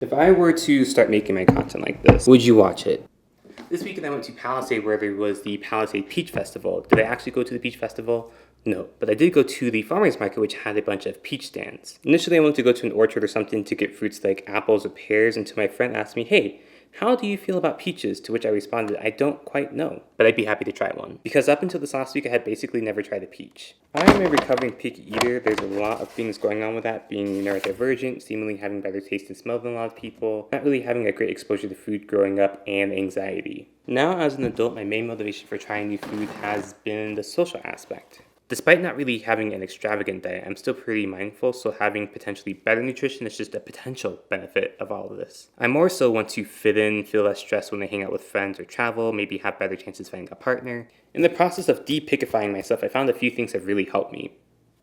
If I were to start making my content like this, would you watch it? This weekend I went to Palisade where there was the Palisade Peach Festival. Did I actually go to the Peach Festival? No, but I did go to the farmer's market, which had a bunch of peach stands. Initially I wanted to go to an orchard or something to get fruits like apples or pears until my friend asked me, hey, how do you feel about peaches? To which I responded, I don't quite know, but I'd be happy to try one. Because up until this last week, I had basically never tried a peach. I am a recovering picky eater. There's a lot of things going on with that, being neurodivergent, seemingly having better taste and smell than a lot of people, not really having a great exposure to food growing up, and anxiety. Now, as an adult, my main motivation for trying new food has been the social aspect. Despite not really having an extravagant diet, I'm still pretty mindful, so having potentially better nutrition is just a potential benefit of all of this. I more so want to fit in, feel less stressed when I hang out with friends or travel, maybe have better chances finding a partner. In the process of depicifying myself, I found a few things have really helped me.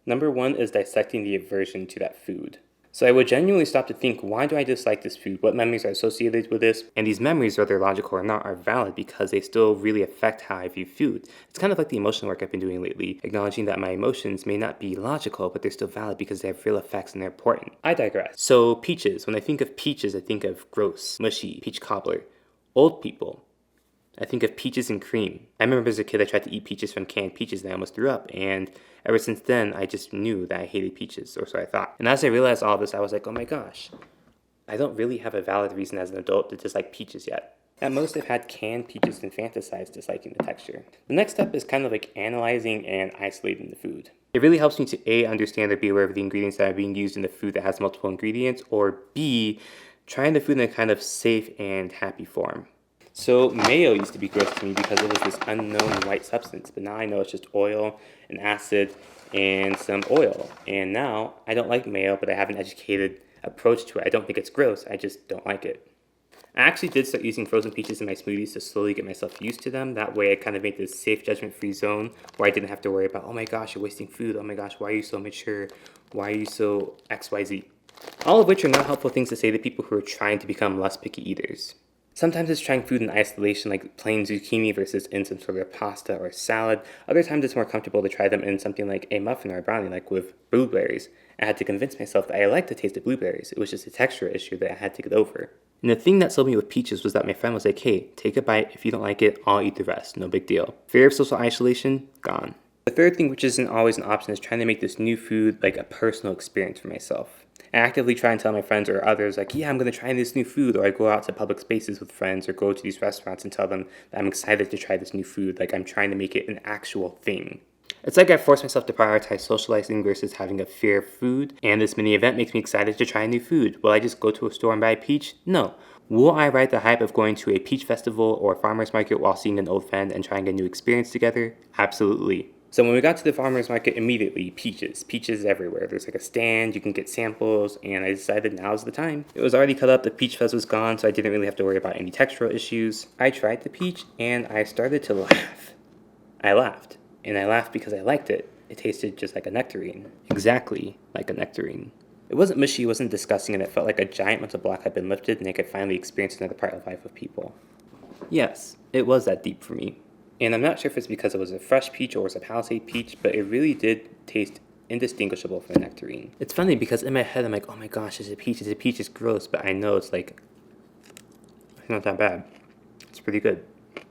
Number one is dissecting the aversion to that food. So I would genuinely stop to think, why do I dislike this food? What memories are associated with this? And these memories, whether logical or not, are valid because they still really affect how I view food. It's kind of like the emotional work I've been doing lately, acknowledging that my emotions may not be logical, but they're still valid because they have real effects and they're important. I digress. So peaches. When I think of peaches, I think of gross, mushy, peach cobbler. Old people. I think of peaches and cream. I remember as a kid I tried to eat peaches from canned peaches and I almost threw up, and ever since then I just knew that I hated peaches, or so I thought. And as I realized all this, I was like, oh my gosh, I don't really have a valid reason as an adult to dislike peaches yet. At most I've had canned peaches and fantasized disliking the texture. The next step is kind of like analyzing and isolating the food. It really helps me to A, understand or be aware of the ingredients that are being used in the food that has multiple ingredients, or B, trying the food in a kind of safe and happy form. So mayo used to be gross to me because it was this unknown white substance, but now I know it's just oil and acid and some oil. And now I don't like mayo, but I have an educated approach to it. I don't think it's gross, I just don't like it. I actually did start using frozen peaches in my smoothies to slowly get myself used to them. That way I kind of made this safe judgment-free zone where I didn't have to worry about, oh my gosh, you're wasting food. Oh my gosh, why are you so mature? Why are you so XYZ? All of which are not helpful things to say to people who are trying to become less picky eaters. Sometimes it's trying food in isolation, like plain zucchini versus in some sort of pasta or salad. Other times it's more comfortable to try them in something like a muffin or a brownie, like with blueberries. I had to convince myself that I liked the taste of blueberries. It was just a texture issue that I had to get over. And the thing that sold me with peaches was that my friend was like, hey, take a bite. If you don't like it, I'll eat the rest. No big deal. Fear of social isolation? Gone. The third thing, which isn't always an option, is trying to make this new food like a personal experience for myself. I actively try and tell my friends or others, like, yeah, I'm going to try this new food, or I go out to public spaces with friends or go to these restaurants and tell them that I'm excited to try this new food, like I'm trying to make it an actual thing. It's like I force myself to prioritize socializing versus having a fear of food, and this mini event makes me excited to try new food. Will I just go to a store and buy a peach? No. Will I ride the hype of going to a peach festival or farmer's market while seeing an old friend and trying a new experience together? Absolutely. So when we got to the farmer's market, immediately, peaches everywhere. There's like a stand, you can get samples, and I decided now's the time. It was already cut up, the peach fuzz was gone, so I didn't really have to worry about any textural issues. I tried the peach, and I started to laugh. I laughed, and I laughed because I liked it. It tasted just like a nectarine. Exactly like a nectarine. It wasn't mushy, it wasn't disgusting, and it felt like a giant mental block had been lifted, and I could finally experience another part of life with people. Yes, it was that deep for me. And I'm not sure if it's because it was a fresh peach or it was a Palisade peach, but it really did taste indistinguishable from a nectarine. It's funny because in my head I'm like, oh my gosh, it's a peach, it's gross, but I know it's like, it's not that bad. It's pretty good.